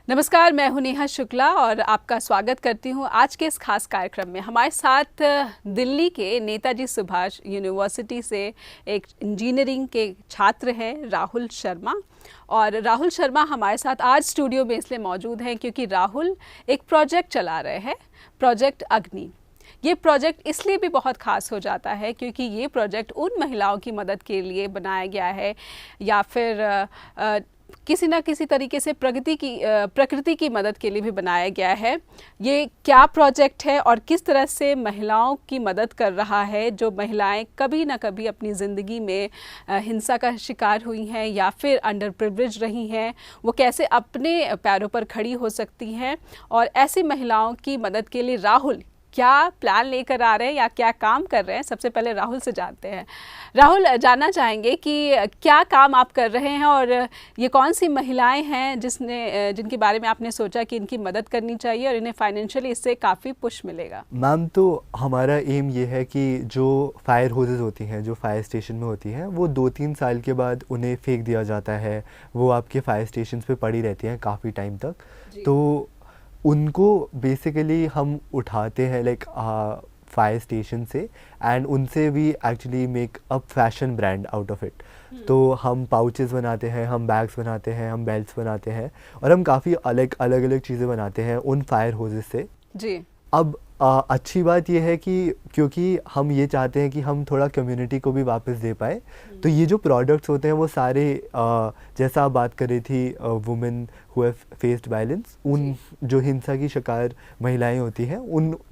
नमस्कार, मैं हूं नेहा शुक्ला और आपका स्वागत करती हूं आज के इस खास कार्यक्रम में। हमारे साथ दिल्ली के नेताजी सुभाष यूनिवर्सिटी से एक इंजीनियरिंग के छात्र हैं राहुल शर्मा। और राहुल शर्मा हमारे साथ आज स्टूडियो में इसलिए मौजूद हैं क्योंकि राहुल एक प्रोजेक्ट चला रहे हैं, प्रोजेक्ट अग्नि। ये प्रोजेक्ट इसलिए भी बहुत ख़ास हो जाता है क्योंकि ये प्रोजेक्ट उन महिलाओं की मदद के लिए बनाया गया है या फिर किसी ना किसी तरीके से प्रकृति की मदद के लिए भी बनाया गया है। ये क्या प्रोजेक्ट है और किस तरह से महिलाओं की मदद कर रहा है, जो महिलाएं कभी ना कभी अपनी ज़िंदगी में हिंसा का शिकार हुई हैं या फिर अंडर प्रिविलेज रही हैं, वो कैसे अपने पैरों पर खड़ी हो सकती हैं। और ऐसी महिलाओं की मदद के लिए राहुल क्या प्लान लेकर आ रहे हैं या क्या काम कर रहे हैं, सबसे पहले राहुल से जानते हैं। राहुल, जानना चाहेंगे कि क्या काम आप कर रहे हैं और ये कौन सी महिलाएं हैं जिनके बारे में आपने सोचा कि इनकी मदद करनी चाहिए और इन्हें फाइनेंशियली इससे काफ़ी पुश मिलेगा। मैम, तो हमारा एम ये है कि जो फायर होजेस होती हैं, जो फायर स्टेशन में होती हैं, वो 2-3 साल के बाद उन्हें फेंक दिया जाता है। वो आपके फायर स्टेशन पे पड़ी रहती हैं काफ़ी टाइम तक। तो उनको बेसिकली हम उठाते हैं लाइक फायर स्टेशन से, एंड उनसे we actually make a fashion brand out of it. तो हम पाउचेस बनाते हैं, हम बैग्स बनाते हैं, हम बेल्ट्स बनाते हैं और हम काफ़ी अलग अलग चीज़ें बनाते हैं उन फायर होजेस से जी। अब अच्छी बात यह है कि क्योंकि हम ये चाहते हैं कि हम थोड़ा कम्युनिटी को भी वापस दे पाए, तो ये जो प्रोडक्ट्स होते हैं वो सारे जैसा आप बात कर रही थी women who have faced violence, उन जो हिंसा की शिकार महिलाएं होती हैं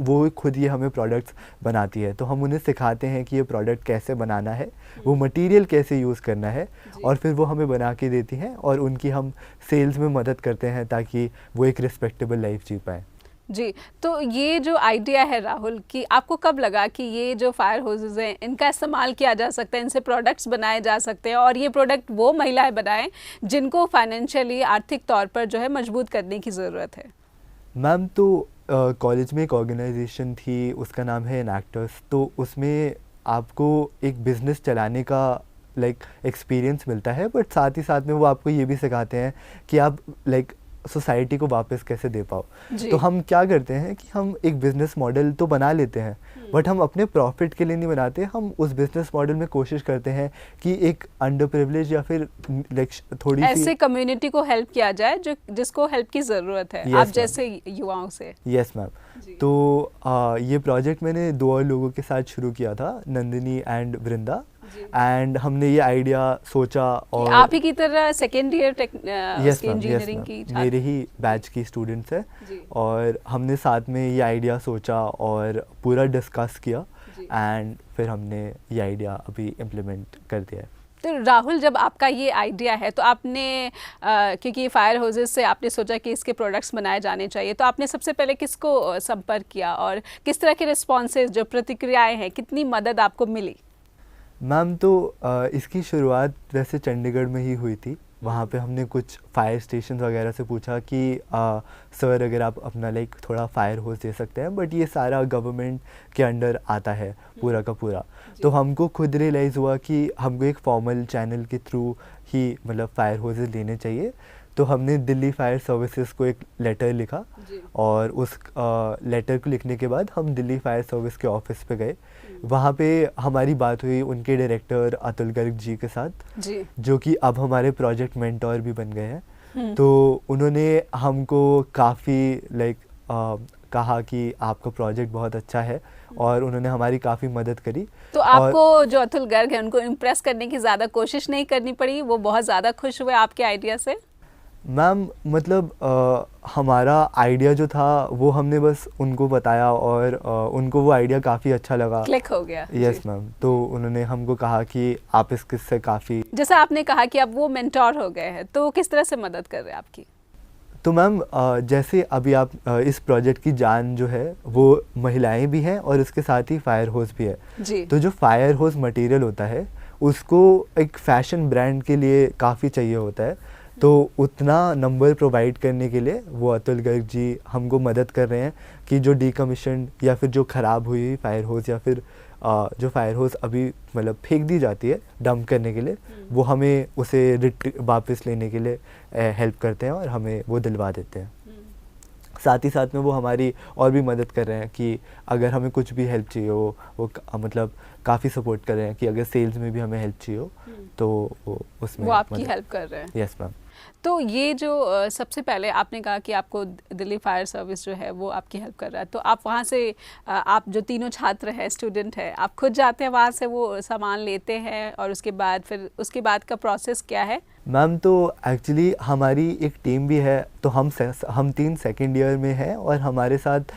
वो खुद ये हमें प्रोडक्ट्स बनाती है। तो हम उन्हें सिखाते हैं कि ये प्रोडक्ट कैसे बनाना है, वो मटेरियल कैसे यूज़ करना है, और फिर वो हमें बना के देती हैं और उनकी हम सेल्स में मदद करते हैं ताकि वो एक रिस्पेक्टेबल लाइफ जी पाएँ। जी, तो ये जो आइडिया है राहुल, कि आपको कब लगा कि ये जो फायर होजेस हैं इनका इस्तेमाल किया जा सकता है, इनसे प्रोडक्ट्स बनाए जा सकते हैं और ये प्रोडक्ट वो महिलाएं बनाएं जिनको फाइनेंशियली आर्थिक तौर पर जो है मजबूत करने की ज़रूरत है? मैम, तो कॉलेज में एक ऑर्गेनाइजेशन थी, उसका नाम है इनएक्टर्स। तो उसमें आपको एक बिज़नेस चलाने का एक्सपीरियंस मिलता है, बट साथ ही साथ में वो आपको ये भी सिखाते हैं कि आप सोसाइटी को वापस कैसे दे पाओ। तो हम क्या करते हैं कि हम एक बिजनेस मॉडल तो बना लेते हैं, बट हम अपने प्रॉफिट के लिए नहीं बनाते। हम उस बिजनेस मॉडल में कोशिश करते हैं कि एक अंडर प्रिविलेज या फिर थोड़ी ऐसे कम्युनिटी को हेल्प किया जाए जिसको हेल्प की ज़रूरत है, आप जैसे युवाओं से। Yes ma'am. तो ये प्रोजेक्ट मैंने 2 और लोगों के साथ शुरू किया था, नंदिनी एंड वृंदा। एंड हमने ये आइडिया सोचा और आप ही की तरह सेकेंड ईयर इंजीनियरिंग की मेरे ही बैच की स्टूडेंट्स है, और हमने साथ में ये आइडिया सोचा और पूरा डिस्कस किया, एंड फिर हमने ये आइडिया अभी इम्प्लीमेंट कर दिया है। तो राहुल, जब आपका ये आइडिया है तो आपने क्योंकि फायर होजेस से आपने सोचा कि इसके प्रोडक्ट्स बनाए जाने चाहिए, तो आपने सबसे पहले किसको संपर्क किया और किस तरह के रिस्पॉन्सेज, जो प्रतिक्रियाएं हैं, कितनी मदद आपको मिली? मैम, तो इसकी शुरुआत वैसे चंडीगढ़ में ही हुई थी। वहाँ पे हमने कुछ फायर स्टेशन वगैरह से पूछा कि सर अगर आप अपना थोड़ा फायर होस दे सकते हैं, बट ये सारा गवर्नमेंट के अंडर आता है पूरा का पूरा। तो हमको खुद रियलाइज़ हुआ कि हमको एक फॉर्मल चैनल के थ्रू ही मतलब फायर होसेस लेने चाहिए। तो हमने दिल्ली फायर सर्विसेज को एक लेटर लिखा, और उस लेटर को लिखने के बाद हम दिल्ली फायर सर्विस के ऑफिस पे गए। वहाँ पे हमारी बात हुई उनके डायरेक्टर अतुल गर्ग जी के साथ, जो कि अब हमारे प्रोजेक्ट मेंटोर भी बन गए हैं। तो उन्होंने हमको काफ़ी कहा कि आपका प्रोजेक्ट बहुत अच्छा है, और उन्होंने हमारी काफ़ी मदद करी। तो आपको जो अतुल गर्ग है उनको इम्प्रेस करने की ज़्यादा कोशिश नहीं करनी पड़ी, वो बहुत ज़्यादा खुश हुए आपके आइडिया से? मैम, मतलब हमारा आइडिया जो था वो हमने बस उनको बताया और उनको वो आइडिया काफ़ी अच्छा लगा, क्लिक हो गया। Yes ma'am. तो उन्होंने हमको कहा कि आप इससे काफ़ी, जैसा आपने कहा कि अब वो मेंटोर हो गए हैं, तो वो किस तरह से मदद कर रहे हैं आपकी? तो मैम, जैसे अभी आप इस प्रोजेक्ट की जान जो है वो महिलाएं भी हैं और उसके साथ ही फायर होस भी है जी। तो जो फायर होस मटेरियल होता है उसको एक फैशन ब्रांड के लिए काफ़ी चाहिए होता है। तो उतना नंबर प्रोवाइड करने के लिए वो अतुल गर्ग जी हमको मदद कर रहे हैं कि जो डीकमीशन या फिर जो ख़राब हुई फायर होस या फिर जो फायर होस अभी मतलब फेंक दी जाती है डंप करने के लिए, वो हमें उसे वापस लेने के लिए हेल्प करते हैं और हमें वो दिलवा देते हैं। साथ ही साथ में वो हमारी और भी मदद कर रहे हैं कि अगर हमें कुछ भी हेल्प चाहिए हो, वो मतलब काफ़ी सपोर्ट कर रहे हैं कि अगर सेल्स में भी हमें हेल्प चाहिए हो तो वो उसमें वो आपकी हेल्प कर रहे हैं। Yes ma'am. तो ये जो सबसे पहले आपने कहा कि आपको दिल्ली फायर सर्विस जो है वो आपकी हेल्प कर रहा है, तो आप वहाँ से आप जो तीनों छात्र हैं, स्टूडेंट हैं, आप खुद जाते हैं वहाँ से वो सामान लेते हैं और उसके बाद फिर उसके बाद का प्रोसेस क्या है? मैम तो एक्चुअली हमारी एक टीम भी है, तो हम 3 सेकेंड ईयर में हैं और हमारे साथ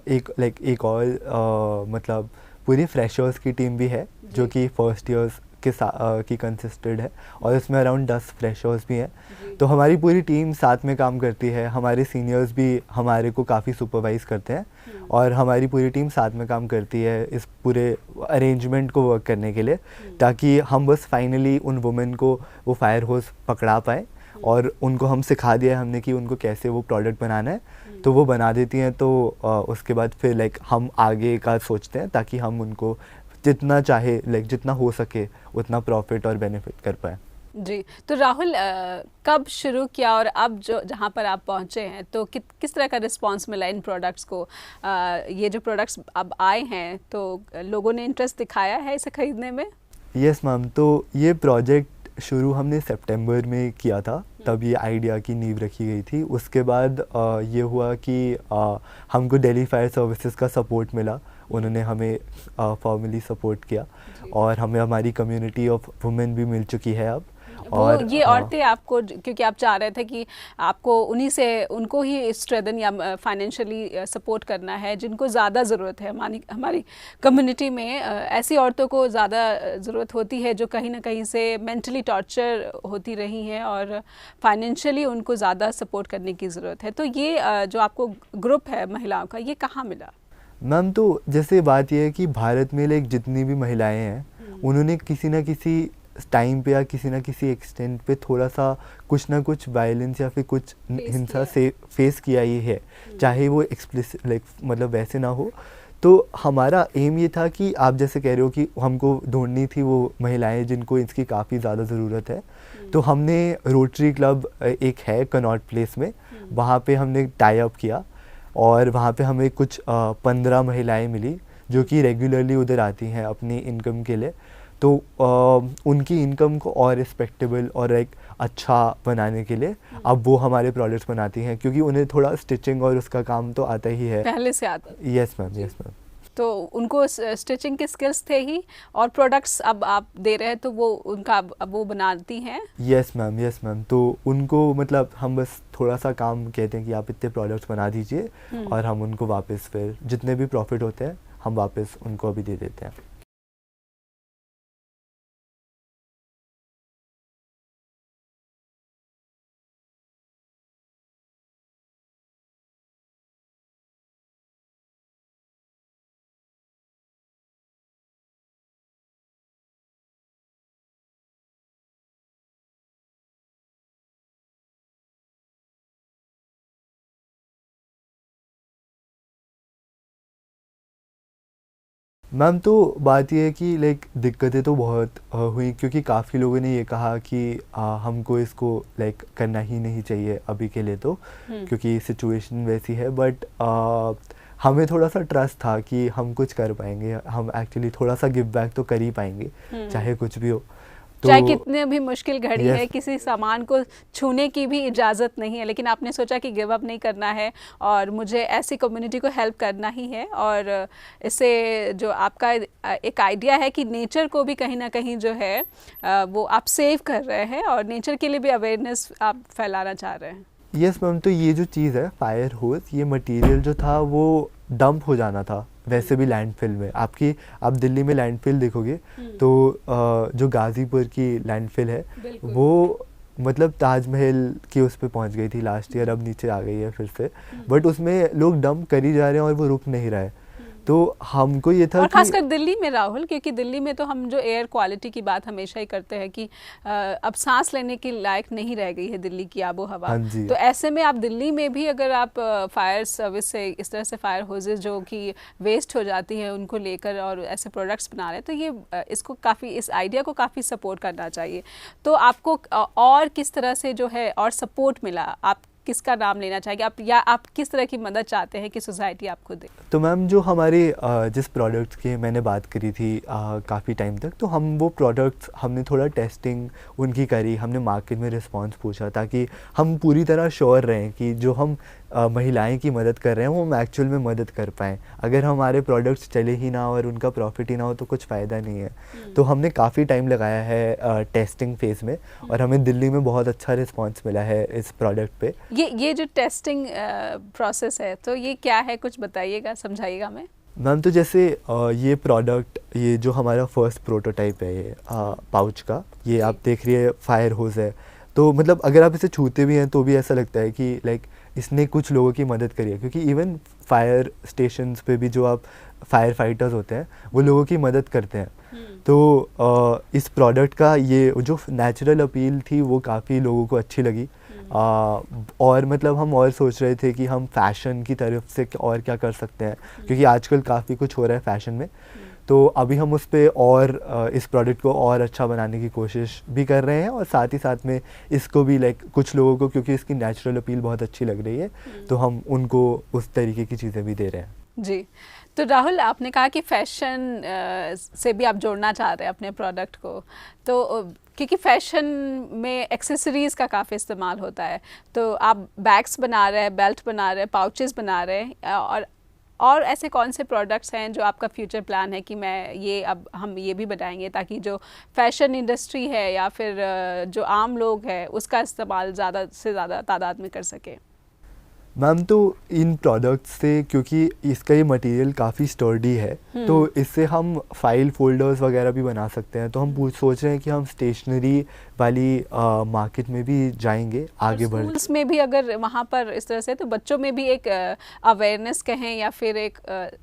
एक और मतलब पूरी फ्रेशर्स की टीम भी है जो कि फर्स्ट ईयर्स की कंसिस्टेड है और इसमें अराउंड 10 फ्रेशर्स भी हैं। तो हमारी पूरी टीम साथ में काम करती है, हमारे सीनियर्स भी हमारे को काफ़ी सुपरवाइज़ करते हैं और हमारी पूरी टीम साथ में काम करती है इस पूरे अरेंजमेंट को वर्क करने के लिए, ताकि हम बस फाइनली उन वुमेन को वो फायर होस पकड़ा पाएँ और उनको हम सिखा दिया है हमने कि उनको कैसे वो प्रोडक्ट बनाना है, तो वो बना देती हैं। तो उसके बाद फिर हम आगे का सोचते हैं ताकि हम उनको जितना चाहे जितना हो सके उतना प्रॉफिट और बेनिफिट कर पाए। जी, तो राहुल कब शुरू किया और अब जो जहाँ पर आप पहुँचे हैं तो किस तरह का रिस्पांस मिला इन प्रोडक्ट्स को? ये जो प्रोडक्ट्स अब आए हैं तो लोगों ने इंटरेस्ट दिखाया है इसे खरीदने में? यस मैम, तो ये प्रोजेक्ट शुरू हमने सितंबर में किया था, तब ये आइडिया की नींव रखी गई थी। उसके बाद ये हुआ कि हमको दिल्ली फायर सर्विसेज का सपोर्ट मिला, उन्होंने हमें फॉर्मली सपोर्ट किया और हमें हमारी कम्युनिटी ऑफ वुमेन भी मिल चुकी है अब। और ये औरतें आपको, क्योंकि आप चाह रहे थे कि आपको उन्हीं से उनको ही स्ट्रेंथन या फाइनेंशियली सपोर्ट करना है जिनको ज़्यादा ज़रूरत है। हमारी कम्युनिटी में ऐसी औरतों को ज़्यादा ज़रूरत होती है जो कहीं ना कहीं से मेंटली टॉर्चर होती रही हैं और फाइनेंशियली उनको ज़्यादा सपोर्ट करने की ज़रूरत है। तो ये जो आपको ग्रुप है महिलाओं का, ये कहाँ मिला? मैम तो जैसे बात यह है कि भारत में जितनी भी महिलाएं हैं उन्होंने किसी न किसी टाइम पे या किसी न किसी एक्सटेंट पे थोड़ा सा कुछ ना कुछ वायलेंस या फिर कुछ हिंसा से फेस किया ही है, चाहे वो एक्सप्लिसिट मतलब वैसे ना हो। तो हमारा एम ये था कि आप जैसे कह रहे हो कि हमको ढूंढनी थी वो महिलाएं जिनको इसकी काफ़ी ज़्यादा ज़रूरत है। तो हमने रोटरी क्लब एक है कनॉट प्लेस में, वहाँ पे हमने टाई अप किया और वहाँ पे हमें कुछ 15 महिलाएं मिली जो कि रेगुलरली उधर आती हैं अपनी इनकम के लिए। तो उनकी इनकम को और रिस्पेक्टेबल और एक अच्छा बनाने के लिए अब वो हमारे प्रोडक्ट्स बनाती हैं, क्योंकि उन्हें थोड़ा स्टिचिंग और उसका काम तो आता ही है, पहले से आता। Yes ma'am, yes ma'am. तो उनको स्टिचिंग के स्किल्स थे ही और प्रोडक्ट्स अब आप दे रहे हैं तो वो उनका अब वो बनाती हैं। Yes ma'am, yes ma'am. तो उनको मतलब हम बस थोड़ा सा काम कहते हैं कि आप इतने प्रोडक्ट्स बना दीजिए और हम उनको वापस फिर जितने भी प्रॉफिट होते हैं हम वापस उनको अभी दे देते हैं। मैम तो बात यह है कि दिक्कतें तो बहुत हुई, क्योंकि काफ़ी लोगों ने ये कहा कि हमको इसको करना ही नहीं चाहिए अभी के लिए, तो क्योंकि सिचुएशन वैसी है। बट हमें थोड़ा सा ट्रस्ट था कि हम कुछ कर पाएंगे, हम एक्चुअली थोड़ा सा गिव बैक तो कर ही पाएंगे चाहे कुछ भी हो। तो चाहे कितने भी मुश्किल घड़ी है, किसी सामान को छूने की भी इजाज़त नहीं है, लेकिन आपने सोचा कि गिव अप नहीं करना है और मुझे ऐसी कम्युनिटी को हेल्प करना ही है। और इससे जो आपका एक आइडिया है कि नेचर को भी कहीं ना कहीं जो है वो आप सेव कर रहे हैं और नेचर के लिए भी अवेयरनेस आप फैलाना चाह रहे हैं। यस मैम, तो ये जो चीज़ है फायर होस, ये मटेरियल जो था वो डंप हो जाना था वैसे भी लैंडफिल में। आप दिल्ली में लैंडफिल देखोगे तो जो गाज़ीपुर की लैंडफिल है वो मतलब ताजमहल की उस पे पहुंच गई थी लास्ट ईयर, अब नीचे आ गई है फिर से, बट उसमें लोग डंप कर ही जा रहे हैं और वो रुक नहीं रहा है। तो हमको ये था और कि खासकर दिल्ली में राहुल, क्योंकि दिल्ली में तो हम जो एयर क्वालिटी की बात हमेशा ही करते हैं कि अब सांस लेने के लायक नहीं रह गई है दिल्ली की आबो हवा। हाँ जी। तो ऐसे में आप दिल्ली में भी अगर आप फायर सर्विस से इस तरह से फायर होजेस जो कि वेस्ट हो जाती हैं उनको लेकर और ऐसे प्रोडक्ट्स बना रहे हैं, तो ये इसको काफ़ी, इस आइडिया को काफ़ी सपोर्ट करना चाहिए। तो आपको और किस तरह से जो है और सपोर्ट मिला, आप किसका नाम लेना चाहेंगे आप, या आप किस तरह की मदद चाहते हैं कि सोसाइटी आपको दे? तो मैम जो हमारे जिस प्रोडक्ट्स की मैंने बात करी थी काफ़ी टाइम तक, तो हम वो प्रोडक्ट्स हमने थोड़ा टेस्टिंग उनकी करी, हमने मार्केट में रिस्पांस पूछा ताकि हम पूरी तरह श्योर रहें कि जो हम महिलाएं की मदद कर रहे हैं वो हम एक्चुअल में मदद कर पाएँ। अगर हमारे प्रोडक्ट्स चले ही ना और उनका प्रॉफिट ही ना हो तो कुछ फ़ायदा नहीं है। तो हमने काफ़ी टाइम लगाया है टेस्टिंग फेज़ में, और हमें दिल्ली में बहुत अच्छा रिस्पांस मिला है इस प्रोडक्ट पे। ये जो टेस्टिंग प्रोसेस है, तो ये क्या है, कुछ बताइएगा, समझाइएगा हमें। मैम तो जैसे ये प्रोडक्ट, ये जो हमारा फर्स्ट प्रोटोटाइप है ये पाउच का, ये आप देख रही है फायर होज है। तो मतलब अगर आप इसे छूते भी हैं तो भी ऐसा लगता है कि लाइक इसने कुछ लोगों की मदद करी है, क्योंकि इवन फायर स्टेशंस पे भी जो आप फायर फाइटर्स होते हैं वो लोगों की मदद करते हैं। तो इस प्रोडक्ट का ये जो नेचुरल अपील थी वो काफ़ी लोगों को अच्छी लगी। और मतलब हम और सोच रहे थे कि हम फैशन की तरफ से और क्या कर सकते हैं, क्योंकि आजकल काफ़ी कुछ हो रहा है फैशन में। तो अभी हम उस पर और इस प्रोडक्ट को और अच्छा बनाने की कोशिश भी कर रहे हैं, और साथ ही साथ में इसको भी लाइक कुछ लोगों को, क्योंकि इसकी नेचुरल अपील बहुत अच्छी लग रही है, तो हम उनको उस तरीके की चीज़ें भी दे रहे हैं। जी। तो राहुल, आपने कहा कि फैशन से भी आप जोड़ना चाह रहे हैं अपने प्रोडक्ट को, तो क्योंकि फैशन में एक्सेसरीज़ का काफ़ी इस्तेमाल होता है, तो आप बैग्स बना रहे हैं, बेल्ट बना रहे हैं, पाउचेस बना रहे हैं, और ऐसे कौन से प्रोडक्ट्स हैं जो आपका फ्यूचर प्लान है कि मैं ये, अब हम ये भी बनाएंगे ताकि जो फैशन इंडस्ट्री है या फिर जो आम लोग हैं उसका इस्तेमाल ज़्यादा से ज़्यादा तादाद में कर सके? मैम तो इन प्रोडक्ट्स से, क्योंकि इसका ये मटेरियल काफ़ी स्टर्डी है, तो इससे हम फाइल फोल्डर्स वगैरह भी बना सकते हैं। तो हम सोच रहे हैं कि हम स्टेशनरी वाली मार्केट में भी जाएंगे आगे बढ़। स्कूल्स में भी अगर वहाँ पर इस तरह से, तो बच्चों में भी एक अवेयरनेस कहें या फिर एक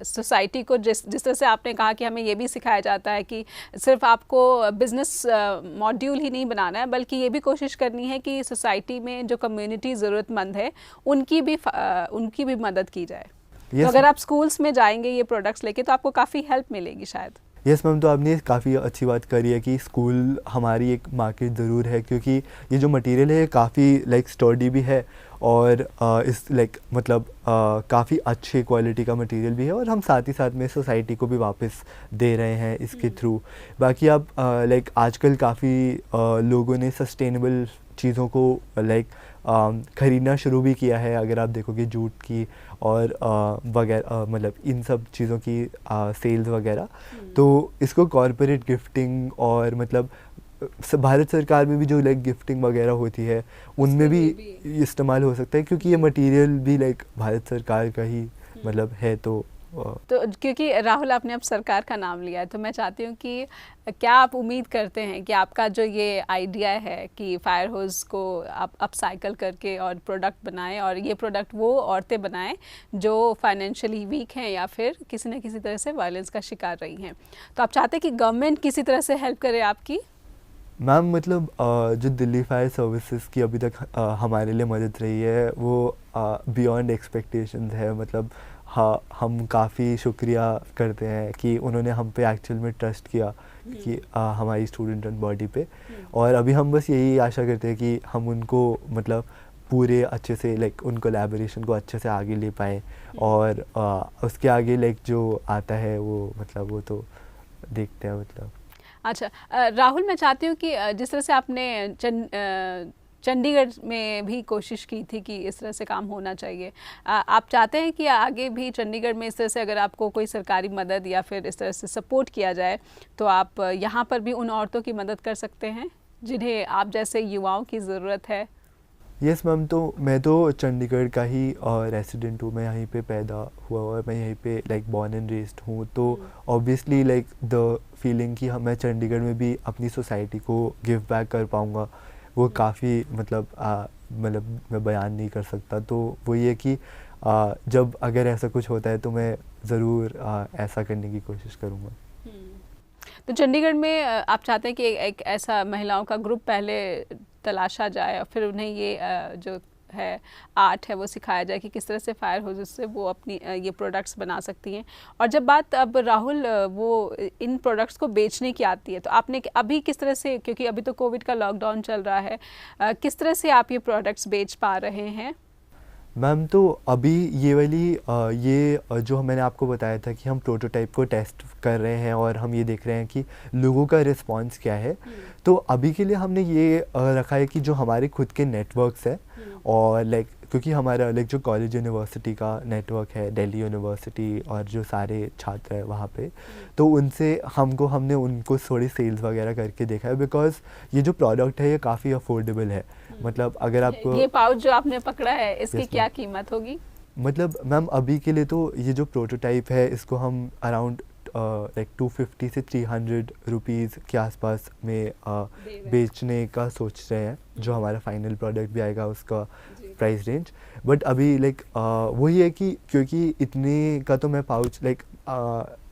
सोसाइटी को जिस तरह से आपने कहा कि हमें ये भी सिखाया जाता है कि सिर्फ आपको बिजनेस मॉड्यूल ही नहीं बनाना है, बल्कि ये भी कोशिश करनी है कि सोसाइटी में जो कम्युनिटी ज़रूरतमंद है उनकी भी मदद की जाए। तो अगर आप स्कूल्स में जाएंगे ये प्रोडक्ट्स लेके तो आपको काफ़ी हेल्प मिलेगी शायद। यस मैम, तो आपने काफ़ी अच्छी बात करी है कि स्कूल हमारी एक मार्केट ज़रूर है, क्योंकि ये जो मटेरियल है काफ़ी लाइक स्टर्डी भी है, और इस लाइक मतलब काफ़ी अच्छी क्वालिटी का मटेरियल भी है, और हम साथ ही साथ में सोसाइटी को भी वापस दे रहे हैं इसके थ्रू। बाकी आप लाइक आजकल काफ़ी लोगों ने सस्टेनेबल चीज़ों को लाइक ख़रीदना शुरू भी किया है। अगर आप देखोगे जूट की और वगैरह, मतलब इन सब चीज़ों की सेल्स वगैरह, तो इसको कॉर्पोरेट गिफ्टिंग और मतलब भारत सरकार में भी जो लाइक गिफ्टिंग वगैरह होती है उनमें भी इस्तेमाल हो सकता है, क्योंकि ये मटेरियल भी लाइक भारत सरकार का ही मतलब है। तो क्योंकि राहुल आपने अब सरकार का नाम लिया है, तो मैं चाहती हूँ कि क्या आप उम्मीद करते हैं कि आपका जो ये आइडिया है कि फायर होज को आप अपसाइकल करके और प्रोडक्ट बनाएं, और ये प्रोडक्ट वो औरतें बनाएं जो फाइनेंशियली वीक हैं या फिर किसी न किसी तरह से वायलेंस का शिकार रही हैं, तो आप चाहते हैं कि गवर्नमेंट किसी तरह से हेल्प करे आपकी? मैम मतलब जो दिल्ली फायर सर्विसेज की अभी तक हमारे लिए मदद रही है वो बियॉन्ड एक्सपेक्टेशंस है। मतलब हाँ, हम काफ़ी शुक्रिया करते हैं कि उन्होंने हम पे एक्चुअल में ट्रस्ट किया कि हमारी स्टूडेंट रन बॉडी पे, और अभी हम बस यही आशा करते हैं कि हम उनको मतलब पूरे अच्छे से लाइक उन कोलैबोरेशन को अच्छे से आगे ले पाएँ, और उसके आगे लाइक जो आता है वो मतलब वो तो देखते हैं मतलब। अच्छा राहुल, मैं चाहती हूँ कि जिस तरह से आपने चंडीगढ़ में भी कोशिश की थी कि इस तरह से काम होना चाहिए, आप चाहते हैं कि आगे भी चंडीगढ़ में इस तरह से अगर आपको कोई सरकारी मदद या फिर इस तरह से सपोर्ट किया जाए तो आप यहाँ पर भी उन औरतों की मदद कर सकते हैं जिन्हें आप जैसे युवाओं की ज़रूरत है? यस मैम, तो मैं तो चंडीगढ़ का ही रेसिडेंट हूँ, मैं यहीं पे पैदा हुआ और मैं यहीं पे लाइक बॉर्न एंड रेस्ड हूँ। तो ऑब्वियसली लाइक द फीलिंग कि मैं चंडीगढ़ में भी अपनी सोसाइटी को गिव बैक कर पाऊँगा वो काफ़ी मतलब मैं बयान नहीं कर सकता। तो वो ये कि जब अगर ऐसा कुछ होता है तो मैं ज़रूर ऐसा करने की कोशिश करूँगा। तो चंडीगढ़ में आप चाहते हैं कि एक ऐसा महिलाओं का ग्रुप पहले तलाशा जाए और फिर उन्हें ये जो है आर्ट है वो सिखाया जाए कि किस तरह से फायर होसेस से वो अपनी ये प्रोडक्ट्स बना सकती हैं। और जब बात अब राहुल वो इन प्रोडक्ट्स को बेचने की आती है तो आपने अभी किस तरह से, क्योंकि अभी तो कोविड का लॉकडाउन चल रहा है, किस तरह से आप ये प्रोडक्ट्स बेच पा रहे हैं? मैम तो अभी ये वाली जो मैंने आपको बताया था कि हम प्रोटोटाइप को टेस्ट कर रहे हैं और हम ये देख रहे हैं कि लोगों का रिस्पांस क्या है। तो अभी के लिए हमने ये रखा है कि जो हमारे खुद के नेटवर्क्स है और लाइक क्योंकि हमारा लाइक जो कॉलेज यूनिवर्सिटी का नेटवर्क है, दिल्ली यूनिवर्सिटी और जो सारे छात्र हैं वहाँ पे, तो उनसे हमने उनको थोड़ी सेल्स वगैरह करके देखा है बिकॉज ये जो प्रोडक्ट है ये काफ़ी अफोर्डेबल है। मतलब अगर आपको ये पाउच जो आपने पकड़ा है इसकी Yes, क्या कीमत होगी? मतलब मैम अभी के लिए तो ये जो प्रोटोटाइप है इसको हम अराउंड लाइक 250 से 300 रुपीज़ के आसपास में बेचने का सोच रहे हैं। जो हमारा फाइनल प्रोडक्ट भी आएगा उसका प्राइस रेंज। बट अभी लाइक वही है कि क्योंकि इतने का तो मैं पाउच लाइक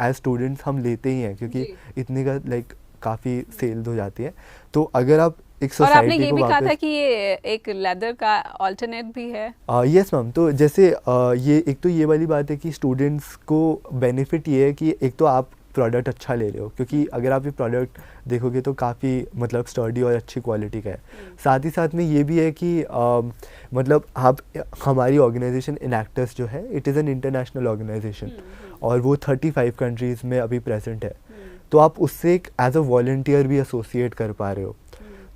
एज स्टूडेंट्स हम लेते ही हैं क्योंकि इतने का लाइक काफ़ी सेल हो जाती है। तो अगर आप एक और आपने सोसाइटी ये को भी कहा था वापस कि ये एक लेदर का ऑल्टरनेट भी है। यस मैम, तो जैसे ये एक तो ये वाली बात है कि स्टूडेंट्स को बेनिफिट ये है कि एक तो आप प्रोडक्ट अच्छा ले रहे हो क्योंकि अगर आप ये प्रोडक्ट देखोगे तो काफ़ी मतलब स्टर्डी और अच्छी क्वालिटी का है। साथ ही साथ में ये भी है कि मतलब आप हमारी ऑर्गेनाइजेशन इनएक्टर्स जो है it is an international organization और वो 35 कंट्रीज़ में अभी प्रेजेंट है। तो आप उससे एक एज अ वॉलंटियर भी एसोसिएट कर पा रहे हो।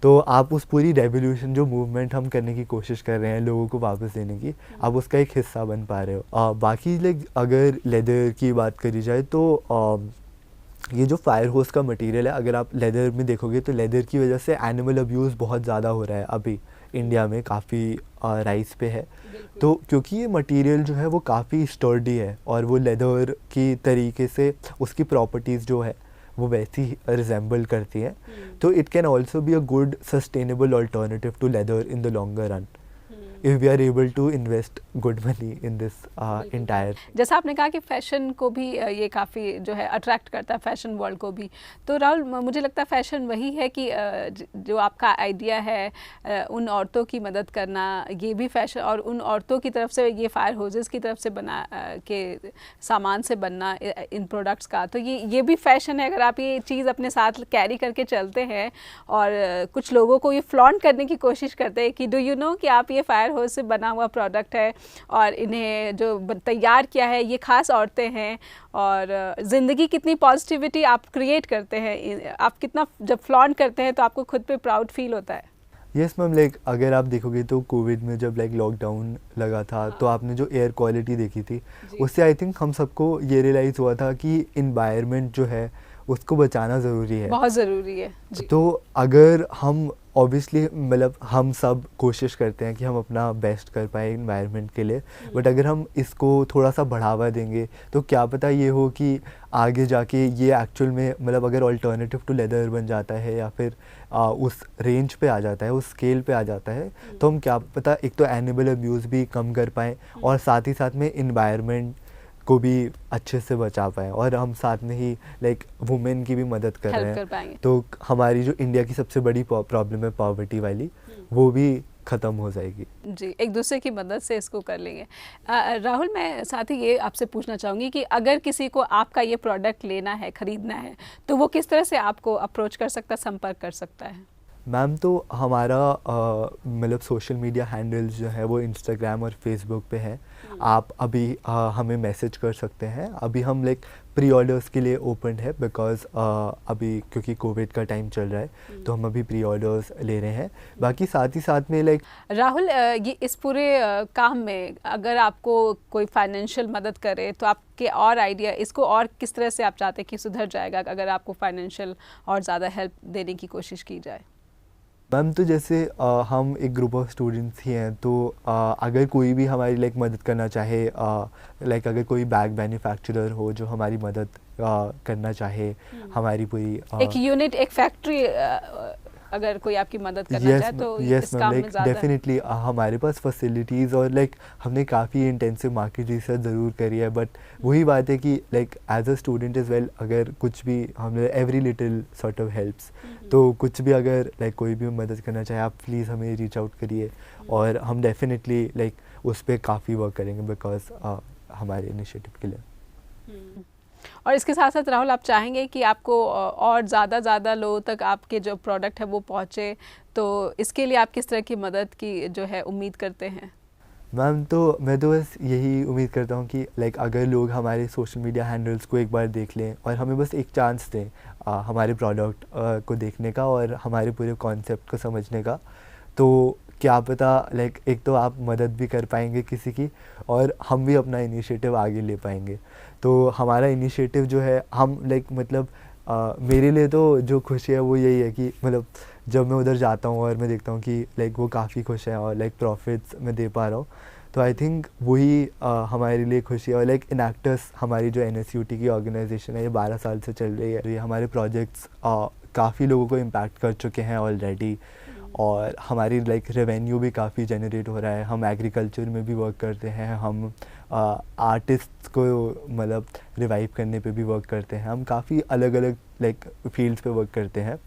तो आप उस पूरी रेवोल्यूशन जो मूवमेंट हम करने की कोशिश कर रहे हैं लोगों को वापस देने की, आप उसका एक हिस्सा बन पा रहे हो। बाकी लाइक अगर लेदर की बात करी जाए तो ये जो फायर होस का मटेरियल है अगर आप लेदर में देखोगे तो लेदर की वजह से एनिमल अब्यूज़ बहुत ज़्यादा हो रहा है अभी इंडिया में, काफ़ी राइज पे है। तो क्योंकि ये मटेरियल जो है वो काफ़ी स्टर्डी है और वो लेदर की तरीके से उसकी प्रॉपर्टीज़ जो है वो वैसी रिजेंबल करती हैं। तो it can also be a good sustainable alternative to leather in the longer run if we are able to invest good money in this entire। जैसा आपने कहा कि फैशन को भी ये काफ़ी जो है अट्रैक्ट करता है, फैशन वर्ल्ड को भी। तो राहुल मुझे लगता है फैशन वही है कि जो आपका आइडिया है उन औरतों की मदद करना, ये भी फैशन, और उन औरतों की तरफ से ये फायर होजेस की तरफ से बना के सामान से बनना इन प्रोडक्ट्स का, तो ये भी फैशन है। अगर आप ये चीज़ अपने साथ कैरी करके चलते हैं और कुछ लोगों को ये फ्लॉन्ट करने की कोशिश करते हैं कि डू यू नो कि आप ये फायर होज से बना हुआ प्रोडक्ट है और इन्हें जो तैयार किया है ये खास औरतें हैं, और ज़िंदगी कितनी पॉजिटिविटी आप क्रिएट करते हैं, आप कितना जब फ्लॉन्ट करते हैं तो आपको खुद पे प्राउड फील होता है। यस मैम, लाइक अगर आप देखोगे तो कोविड में जब लाइक लॉकडाउन लगा था तो आपने जो एयर क्वालिटी देखी थी उससे आई थिंक हम सबको ये रियलाइज़ हुआ था कि इन्वायरमेंट जो है उसको बचाना ज़रूरी है, बहुत ज़रूरी है जी। तो अगर हम ऑब्वियसली मतलब हम सब कोशिश करते हैं कि हम अपना बेस्ट कर पाए इन्वायरमेंट के लिए, बट अगर हम इसको थोड़ा सा बढ़ावा देंगे तो क्या पता ये हो कि आगे जाके ये एक्चुअल में मतलब अगर अल्टरनेटिव टू लेदर बन जाता है या फिर उस रेंज पे आ जाता है, उस स्केल पे आ जाता है, तो हम क्या पता एक तो एनिमल अब्यूज़ भी कम कर पाएँ और साथ ही साथ में इन्वायरमेंट को भी अच्छे से बचा पाए और हम साथ में ही लाइक वुमेन की भी मदद कर रहे हैं। तो हमारी जो इंडिया की सबसे बड़ी प्रॉब्लम है पॉवर्टी वाली, वो भी ख़त्म हो जाएगी जी, एक दूसरे की मदद से इसको कर लेंगे। राहुल, मैं साथ ही ये आपसे पूछना चाहूँगी कि अगर किसी को आपका ये प्रोडक्ट लेना है, ख़रीदना है, तो वो किस तरह से आपको अप्रोच कर सकता है, संपर्क कर सकता है? मैम तो हमारा मतलब सोशल मीडिया हैंडल्स जो है वो इंस्टाग्राम और फेसबुक पे है। आप अभी हमें मैसेज कर सकते हैं। अभी हम लाइक प्री ऑर्डर्स के लिए ओपन है बिकॉज़ अभी क्योंकि कोविड का टाइम चल रहा है तो हम अभी प्री ऑर्डर्स ले रहे हैं। बाकी साथ ही साथ में लाइक राहुल, ये इस पूरे काम में अगर आपको कोई फाइनेंशियल मदद करे तो आपके और आइडिया इसको और किस तरह से आप चाहते हैं कि सुधर जाएगा अगर आपको फाइनेंशियल और ज़्यादा हेल्प देने की कोशिश की जाए? मैम तो जैसे हम एक ग्रुप ऑफ स्टूडेंट्स ही हैं, तो अगर कोई भी हमारी लाइक मदद करना चाहे, लाइक अगर कोई बैग मैन्युफैक्चरर हो जो हमारी मदद करना चाहे हमारी पूरी एक यूनिट, एक फैक्ट्री अगर कोई आपकी मदद करना चाहे तो इस काम में ज़्यादा डेफिनेटली हमारे पास फैसिलिटीज़ और लाइक हमने काफ़ी इंटेंसिव मार्केट रिसर्च ज़रूर करी है, बट वही बात है कि like as a student is well, अगर कुछ भी हमें every little sort of helps, तो कुछ भी अगर लाइक कोई भी मदद करना चाहे आप प्लीज़ हमें रीच आउट करिए और हम डेफिनेटली लाइक उस पर काफ़ी वर्क करेंगे बिकॉज हमारे इनिशिएटिव के लिए। और इसके साथ साथ राहुल, आप चाहेंगे कि आपको और ज़्यादा लोगों तक आपके जो प्रोडक्ट है वो पहुँचे, तो इसके लिए आप किस तरह की मदद की जो है उम्मीद करते हैं? मैम तो मैं तो बस यही उम्मीद करता हूँ कि लाइक अगर लोग हमारे सोशल मीडिया हैंडल्स को एक बार देख लें और हमें बस एक चांस दें हमारे प्रोडक्ट को देखने का और हमारे पूरे कॉन्सेप्ट को समझने का, तो क्या पता लाइक एक तो आप मदद भी कर पाएंगे किसी की और हम भी अपना इनिशिएटिव आगे ले पाएंगे। तो हमारा इनिशिएटिव जो है हम लाइक मतलब मेरे लिए तो जो खुशी है वो यही है कि मतलब जब मैं उधर जाता हूँ और मैं देखता हूँ कि लाइक वो काफ़ी खुश हैं और लाइक प्रॉफिट्स मैं दे पा रहा हूँ, तो आई थिंक वही हमारे लिए खुशी है। और लाइक इनएक्टर्स हमारी जो NSUT की ऑर्गेनाइजेशन है ये 12 साल से चल रही है, ये हमारे प्रोजेक्ट्स काफ़ी लोगों को इम्पैक्ट कर चुके हैं ऑलरेडी और हमारी लाइक रेवेन्यू भी काफ़ी जनरेट हो रहा है। हम एग्रीकल्चर में भी वर्क करते हैं, हम आर्टिस्ट्स को मतलब रिवाइव करने पे भी वर्क करते हैं, हम काफ़ी अलग अलग लाइक फील्ड्स पे वर्क करते हैं।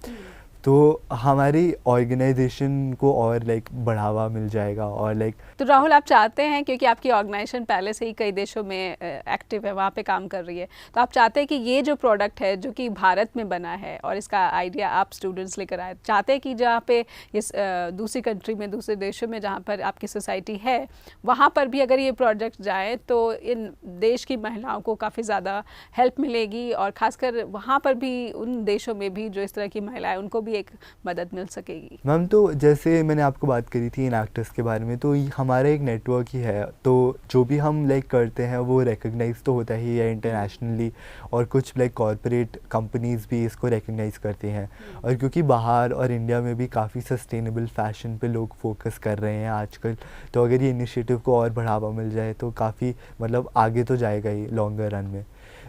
तो हमारी ऑर्गेनाइजेशन को और लाइक बढ़ावा मिल जाएगा और लाइक। तो राहुल, आप चाहते हैं, क्योंकि आपकी ऑर्गेनाइजेशन पहले से ही कई देशों में एक्टिव है, वहाँ पे काम कर रही है, तो आप चाहते हैं कि ये जो प्रोडक्ट है जो कि भारत में बना है और इसका आइडिया आप स्टूडेंट्स लेकर आए, चाहते हैं कि जहाँ पे इस दूसरी कंट्री में, दूसरे देशों में जहाँ पर आपकी सोसाइटी है वहाँ पर भी अगर ये प्रोडक्ट जाए तो इन देश की महिलाओं को काफ़ी ज़्यादा हेल्प मिलेगी और ख़ासकर वहाँ पर भी उन देशों में भी जो इस तरह की महिलाएँ उनको भी एक मदद मिल सकेगी। मैम तो जैसे मैंने आपको बात करी थी इन एक्टर्स के बारे में, तो हमारा एक नेटवर्क ही है, तो जो भी हम लाइक करते हैं वो रिकग्नाइज तो होता ही है इंटरनेशनली और कुछ लाइक कॉर्पोरेट कंपनीज़ भी इसको रिकग्नाइज करती हैं। और क्योंकि बाहर और इंडिया में भी काफ़ी सस्टेनेबल फैशन पे लोग फोकस कर रहे हैं आजकल, तो अगर ये इनिशिएटिव को और बढ़ावा मिल जाए तो काफ़ी मतलब आगे तो जाएगा ही लॉन्गर रन में।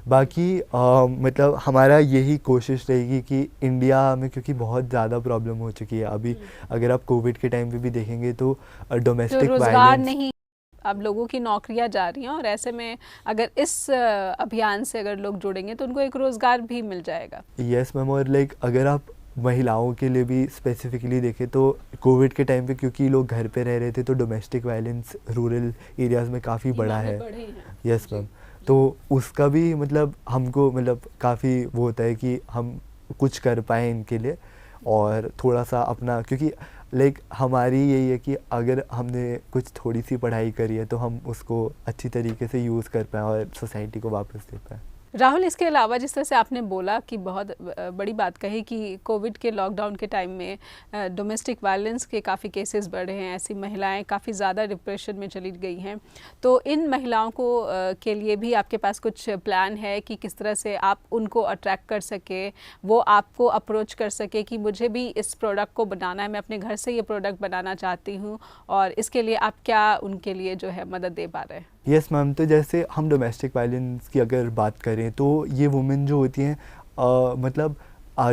बाकी मतलब हमारा यही कोशिश रहेगी कि इंडिया में, क्योंकि बहुत ज़्यादा प्रॉब्लम हो चुकी है अभी, अगर आप कोविड के टाइम पे भी देखेंगे तो डोमेस्टिक वायलेंस नहीं, अब लोगों की नौकरियां जा रही हैं और ऐसे में अगर इस अभियान से अगर लोग जुड़ेंगे तो उनको एक रोज़गार भी मिल जाएगा। यस मैम, और लाइक अगर आप महिलाओं के लिए भी स्पेसिफिकली देखें तो कोविड के टाइम पे क्योंकि लोग घर पे रह रहे थे तो डोमेस्टिक वायलेंस रूरल एरियाज़ में काफ़ी बढ़ा है। यस मैम, तो उसका भी मतलब हमको मतलब काफ़ी वो होता है कि हम कुछ कर पाएँ इनके लिए और थोड़ा सा अपना, क्योंकि लाइक हमारी यही है कि अगर हमने कुछ थोड़ी सी पढ़ाई करी है तो हम उसको अच्छी तरीके से यूज़ कर पाएँ और सोसाइटी को वापस दे पाएँ। राहुल, इसके अलावा जिस तरह से आपने बोला कि बहुत बड़ी बात कही कि कोविड के लॉकडाउन के टाइम में डोमेस्टिक वायलेंस के काफ़ी केसेस बढ़े हैं, ऐसी महिलाएं काफ़ी ज़्यादा डिप्रेशन में चली गई हैं, तो इन महिलाओं को के लिए भी आपके पास कुछ प्लान है कि किस तरह से आप उनको अट्रैक्ट कर सके, वो आपको अप्रोच कर सके कि मुझे भी इस प्रोडक्ट को बनाना है, मैं अपने घर से ये प्रोडक्ट बनाना चाहती हूँ, और इसके लिए आप क्या उनके लिए जो है मदद दे पा रहे हैं? यस मैम, तो जैसे हम डोमेस्टिक वायलेंस की अगर बात करें तो ये वुमेन जो होती हैं मतलब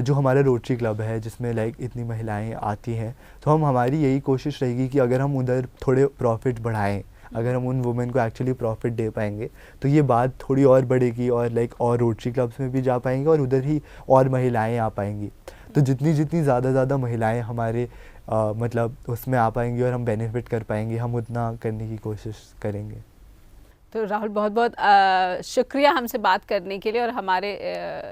जो हमारा रोटरी क्लब है जिसमें लाइक इतनी महिलाएं आती हैं, तो हमारी यही कोशिश रहेगी कि अगर हम उधर थोड़े प्रॉफिट बढ़ाएं, अगर हम उन वुमेन को एक्चुअली प्रॉफिट दे पाएंगे तो ये बात थोड़ी और बढ़ेगी और लाइक और रोटरी क्लब्स में भी जा पाएंगे और उधर ही और महिलाएं आ पाएंगी। तो जितनी ज़्यादा महिलाएं हमारे मतलब उसमें आ पाएंगी और हम बेनिफिट कर पाएंगे, हम उतना करने की कोशिश करेंगे। तो राहुल, बहुत बहुत शुक्रिया हमसे बात करने के लिए और हमारे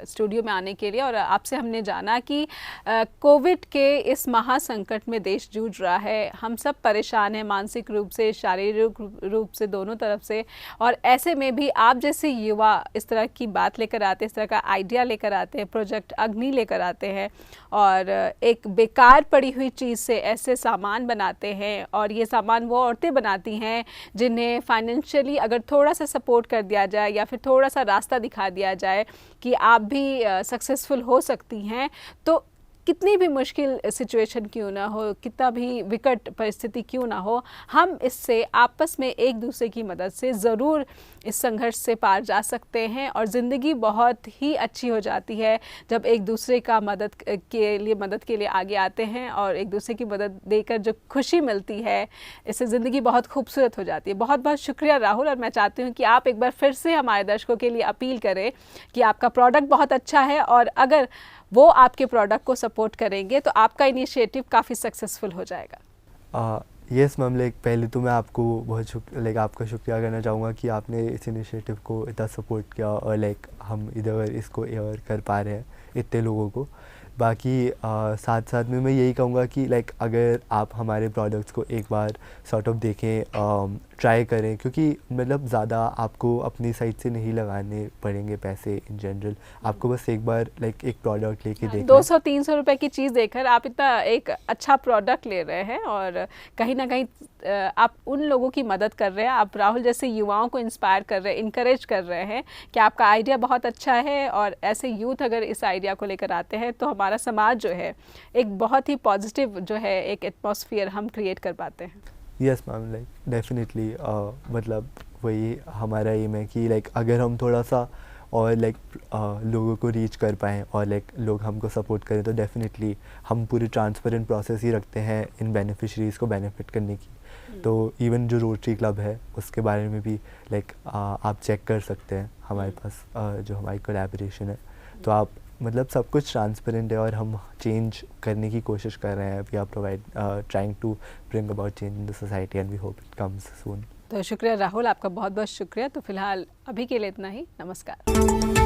स्टूडियो में आने के लिए, और आपसे हमने जाना कि कोविड के इस महासंकट में देश जूझ रहा है, हम सब परेशान हैं मानसिक रूप से, शारीरिक रूप से, दोनों तरफ से, और ऐसे में भी आप जैसे युवा इस तरह की बात लेकर आते हैं, इस तरह का आइडिया लेकर आते हैं, प्रोजेक्ट अग्नि लेकर आते हैं और एक बेकार पड़ी हुई चीज़ से ऐसे सामान बनाते हैं, और ये सामान वो औरतें बनाती हैं जिन्हें फाइनेंशियली अगर थोड़ा सा सपोर्ट कर दिया जाए या फिर थोड़ा सा रास्ता दिखा दिया जाए कि आप भी सक्सेसफुल हो सकती हैं, तो कितनी भी मुश्किल सिचुएशन क्यों ना हो, कितना भी विकट परिस्थिति क्यों ना हो, हम इससे आपस में एक दूसरे की मदद से ज़रूर इस संघर्ष से पार जा सकते हैं और ज़िंदगी बहुत ही अच्छी हो जाती है जब एक दूसरे का मदद के लिए आगे आते हैं और एक दूसरे की मदद देकर जो खुशी मिलती है, इससे ज़िंदगी बहुत खूबसूरत हो जाती है। बहुत बहुत शुक्रिया राहुल, और मैं चाहती हूँ कि आप एक बार फिर से हमारे दर्शकों के लिए अपील करें कि आपका प्रोडक्ट बहुत अच्छा है और अगर वो आपके प्रोडक्ट को सपोर्ट करेंगे तो आपका इनिशिएटिव काफ़ी सक्सेसफुल हो जाएगा। यस मैम, लाइक पहले तो मैं आपको बहुत आपका शुक्रिया करना चाहूँगा कि आपने इस इनिशिएटिव को इतना सपोर्ट किया और लाइक हम इधर इसको एयर कर पा रहे हैं इतने लोगों को। बाकी साथ साथ में मैं यही कहूँगा कि लाइक अगर आप हमारे प्रोडक्ट्स को एक बार सॉर्ट ऑफ देखें, ट्राई करें, क्योंकि मतलब ज़्यादा आपको अपनी साइड से नहीं लगाने पड़ेंगे पैसे इन जनरल। आपको बस एक बार लाइक एक प्रोडक्ट लेके देखना, 200-300 रुपए की चीज़ देखकर आप इतना एक अच्छा प्रोडक्ट ले रहे हैं और कहीं ना कहीं आप उन लोगों की मदद कर रहे हैं। आप राहुल जैसे युवाओं को इंस्पायर कर रहे हैं, इनकरेज कर रहे हैं कि आपका आइडिया बहुत अच्छा है और ऐसे यूथ अगर इस आइडिया को लेकर आते हैं तो हमारा समाज जो है एक बहुत ही पॉजिटिव जो है एक एटमॉस्फेयर हम क्रिएट कर पाते हैं। यस मैम, लाइक डेफिनेटली मतलब वही हमारा एम है कि लाइक अगर हम थोड़ा सा और लाइक लोगों को रीच कर पाएँ और लाइक लोग हमको सपोर्ट करें तो डेफिनेटली हम पूरी ट्रांसपेरेंट प्रोसेस ही रखते हैं इन बेनिफिशरीज़ को बेनिफिट करने की। तो इवन जो रोटरी क्लब है उसके बारे में भी लाइक आप चेक कर सकते हैं हमारे पास जो हमारी कोलैबोरेशन है। तो आप मतलब सब कुछ ट्रांसपेरेंट है और हम चेंज करने की कोशिश कर रहे हैं। We are trying to bring about change in the society and we hope it comes soon. तो शुक्रिया राहुल, आपका बहुत बहुत शुक्रिया। तो फिलहाल अभी के लिए इतना ही, नमस्कार।